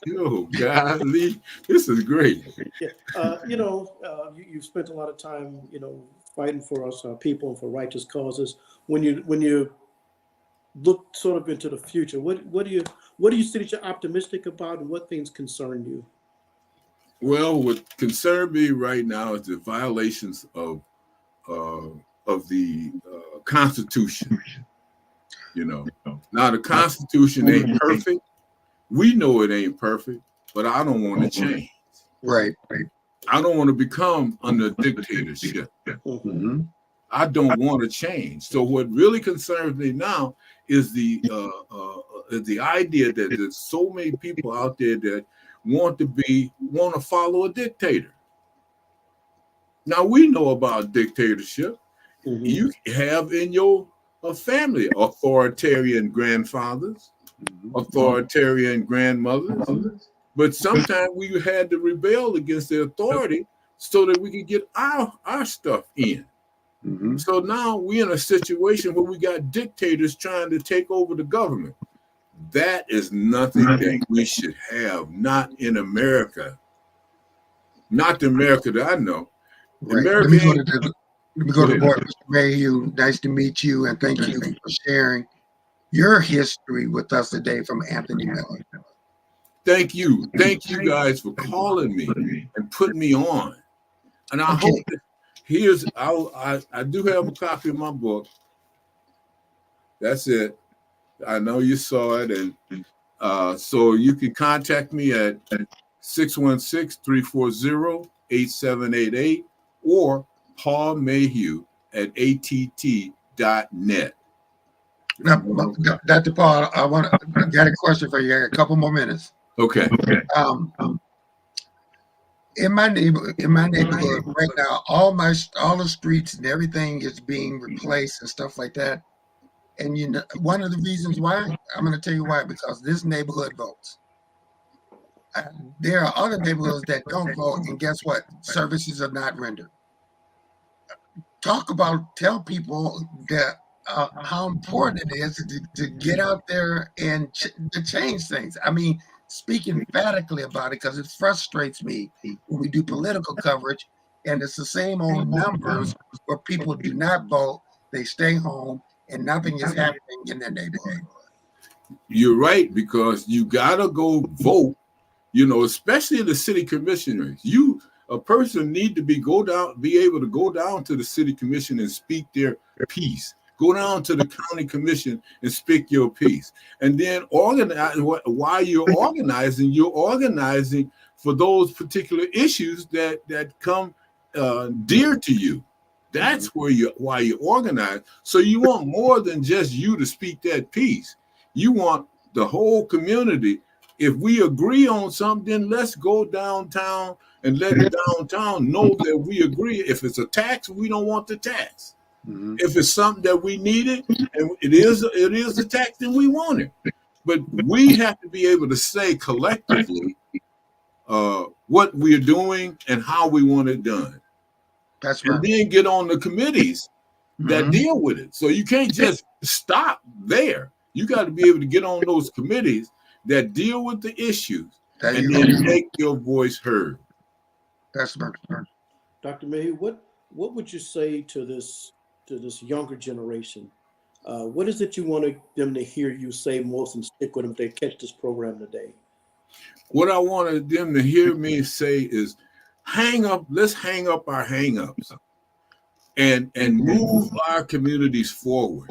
Yo, golly, this is great. You've spent a lot of time, fighting for us, people, and for righteous causes. When you look sort of into the future, what do you see that you're optimistic about, and what things concern you? Well, what concerns me right now is the violations of the Constitution. You know, now the Constitution ain't perfect. We know it ain't perfect, but I don't want to change. Right. I don't want to become under dictatorship. Mm-hmm. I don't want to change. So what really concerns me now is the idea that there's so many people out there that want to follow a dictator. Now we know about dictatorship. Mhm. You have in your family authoritarian grandfathers, authoritarian grandmothers, but sometimes we had to rebel against the authority so that we could get our stuff in. Mm-hmm. So now we're in a situation where we got dictators trying to take over the government. That is nothing that we should have, not in America. Not the America that I know. Right. America Let me go to board, Mr. Mayhue. Nice to meet you, and thank you for sharing your history with us today from Anthony Miller. Thank you. Thank you guys for calling me and putting me on. And I hope that I do have a copy of my book. That's it. I know you saw it. And so you can contact me at 616-340-8788 or Paul Mayhue at att.net. Now, Dr. Paul, I got a question for you. I got a couple more minutes. Okay. In my neighborhood right now, all the streets and everything is being replaced and stuff like that. And you know, one of the reasons why, I'm going to tell you why, because this neighborhood votes. There are other neighborhoods that don't vote, and guess what? Services are not rendered. Tell people that how important it is to get out there and to change things. I mean, speak emphatically about it because it frustrates me when we do political coverage and it's the same old numbers where people do not vote, they stay home, and nothing is happening in their neighborhood. You're right, because you gotta go vote, especially the city commissioners. A person need to be able to go down to the city commission and speak their piece. Go down to the county commission and speak your piece. And then organize. While you're organizing for those particular issues that come dear to you. That's why you organize. So you want more than just you to speak that piece. You want the whole community. If we agree on something, let's go downtown and let the downtown know that we agree. If it's a tax, we don't want the tax. Mm-hmm. If it's something that we needed and it is a tax, then we want it. But we have to be able to say collectively what we're doing and how we want it done. That's right. And then get on the committees that deal with it. So you can't just stop there. You got to be able to get on those committees that deal with the issues and then make your voice heard. That's right. Dr. Mayhue, what would you say to this younger generation? What is it you want them to hear you say most and stick with them if they catch this program today? What I wanted them to hear me say is let's hang up our hang-ups and move our communities forward.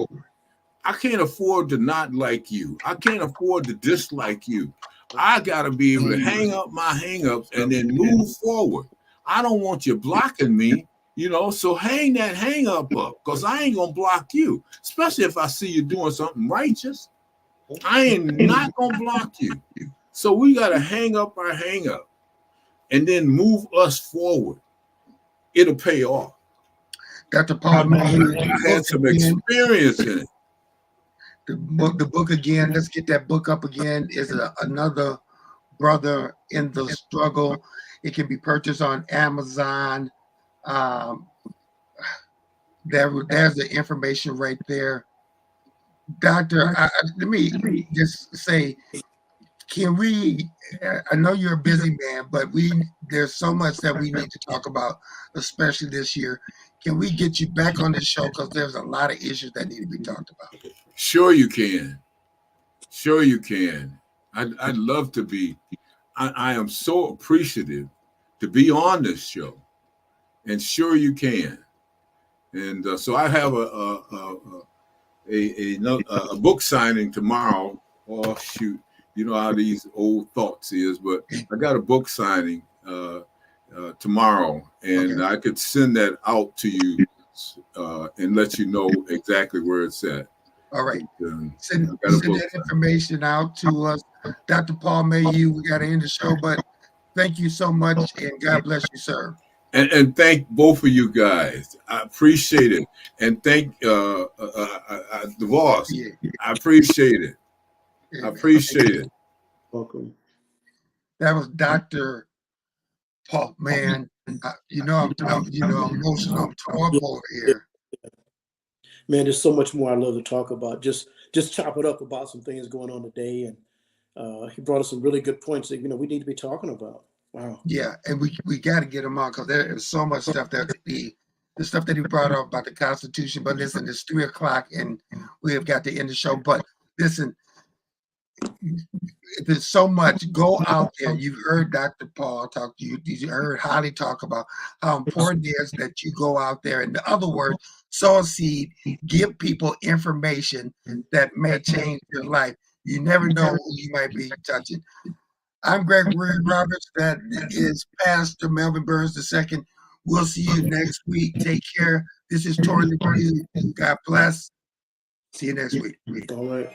I can't afford to not like you. I can't afford to dislike you. I got to be able to hang up my hang-ups and then move forward. I don't want you blocking me, so hang that hang-up up, because I ain't going to block you, especially if I see you doing something righteous. I ain't not going to block you. So we got to hang up our hang-up and then move us forward. It'll pay off. Dr. Paul, I had some experience in it. The book again, let's get that book up again, is another brother in the struggle. It can be purchased on Amazon. There's the information right there. Doctor, let me just say, can we, I know you're a busy man, but there's so much that we need to talk about, especially this year. Can we get you back on the show? Because there's a lot of issues that need to be talked about. Sure you can. I'd love to be. I am so appreciative to be on this show, and sure you can. And so I have a book signing tomorrow. Oh shoot, you know how these old thoughts is, but I got a book signing tomorrow, and Okay. I could send that out to you and let you know exactly where it's at. All right. Send that information out to us. Dr. Paul Mayhue, we got to end the show, but thank you so much, and God bless you, sir. And thank both of you guys. I appreciate it. And thank DeVos. Yeah. I appreciate it. I appreciate it. Welcome. That was Dr. Paul. Man, I'm emotional. I'm torn up over here. Man, there's so much more I love to talk about. Just chop it up about some things going on today, and he brought us some really good points that we need to be talking about. Wow. Yeah, and we got to get him on because there is so much stuff that the stuff that he brought up about the Constitution. But listen, it's 3:00 and we have got to end the show. But listen, there's so much. Go out there. You've heard Dr. Paul talk to you. You heard Holly talk about how important it is that you go out there. In other words, sow a seed, give people information that may change your life. You never know who you might be touching. I'm Gregory Roberts. That is Pastor Melvin Burns II. We'll see you next week. Take care. This is Trinity Health. God bless. See you next week. All right.